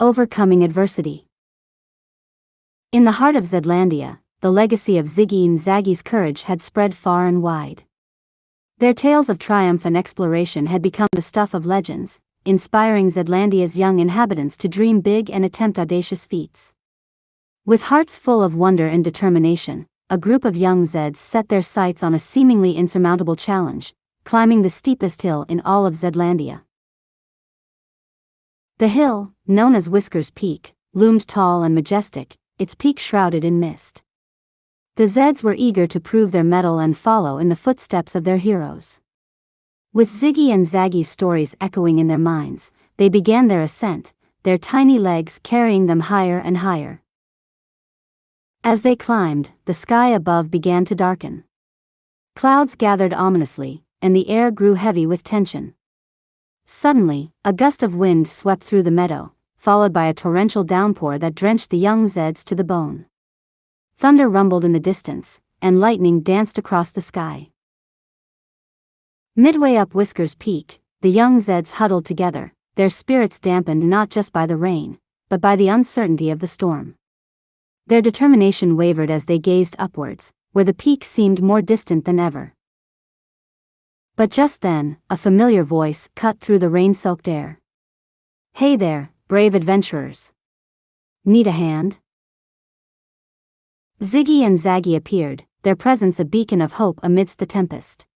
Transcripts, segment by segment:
Overcoming adversity. In the heart of Zedlandia, the legacy of Ziggy and Zaggie's courage had spread far and wide. Their tales of triumph and exploration had become the stuff of legends, inspiring Zedlandia's young inhabitants to dream big and attempt audacious feats. With hearts full of wonder and determination, a group of young Zeds set their sights on a seemingly insurmountable challenge, climbing the steepest hill in all of Zedlandia. The hill, known as Whiskers Peak, loomed tall and majestic, its peak shrouded in mist. The Zeds were eager to prove their mettle and follow in the footsteps of their heroes. With Ziggy and Zaggie's stories echoing in their minds, they began their ascent, their tiny legs carrying them higher and higher. As they climbed, the sky above began to darken. Clouds gathered ominously, and the air grew heavy with tension. Suddenly, a gust of wind swept through the meadow, followed by a torrential downpour that drenched the young Zeds to the bone. Thunder rumbled in the distance, and lightning danced across the sky. Midway up Whiskers Peak, the young Zeds huddled together, their spirits dampened not just by the rain, but by the uncertainty of the storm. Their determination wavered as they gazed upwards, where the peak seemed more distant than ever. But just then, a familiar voice cut through the rain-soaked air. "Hey there, brave adventurers. Need a hand?" Ziggy and Zaggie appeared, their presence a beacon of hope amidst the tempest.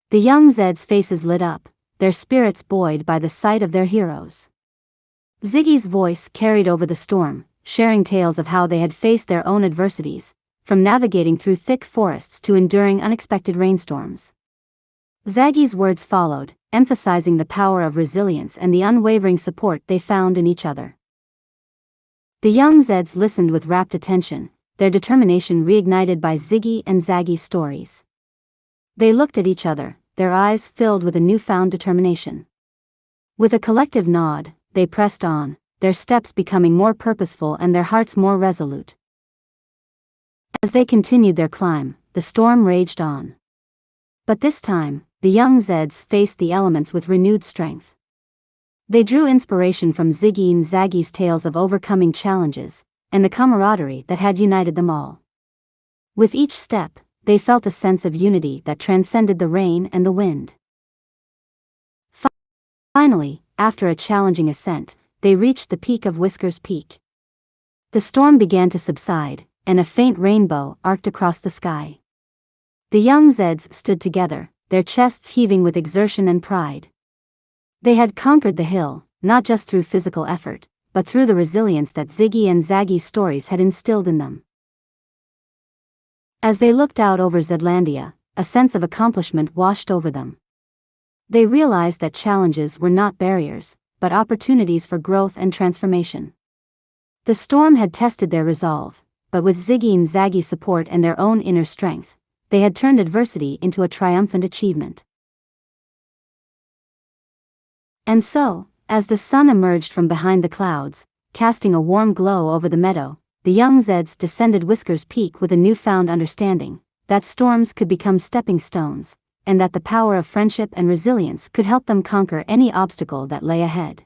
The young Zeds' faces lit up, their spirits buoyed by the sight of their heroes. Ziggy's voice carried over the storm, sharing tales of how they had faced their own adversities, from navigating through thick forests to enduring unexpected rainstorms. Zaggie's words followed, emphasizing the power of resilience and the unwavering support they found in each other. The young Zeds listened with rapt attention, their determination reignited by Ziggy and Zaggie's stories. They looked at each other, their eyes filled with a newfound determination. With a collective nod, they pressed on, their steps becoming more purposeful and their hearts more resolute. As they continued their climb, the storm raged on. But this time, the young Zeds faced the elements with renewed strength. They drew inspiration from Ziggy and Zaggie's tales of overcoming challenges, and the camaraderie that had united them all. With each step, they felt a sense of unity that transcended the rain and the wind. Finally, after a challenging ascent, they reached the peak of Whiskers Peak. The storm began to subside, and a faint rainbow arced across the sky. The young Zeds stood together, their chests heaving with exertion and pride. They had conquered the hill, not just through physical effort, but through the resilience that Ziggy and Zaggie's stories had instilled in them. As they looked out over Zedlandia, a sense of accomplishment washed over them. They realized that challenges were not barriers, but opportunities for growth and transformation. The storm had tested their resolve, but with Ziggy and Zaggie's support and their own inner strength, they had turned adversity into a triumphant achievement. And so, as the sun emerged from behind the clouds, casting a warm glow over the meadow, the young Zeds descended Whiskers Peak with a newfound understanding that storms could become stepping stones, and that the power of friendship and resilience could help them conquer any obstacle that lay ahead.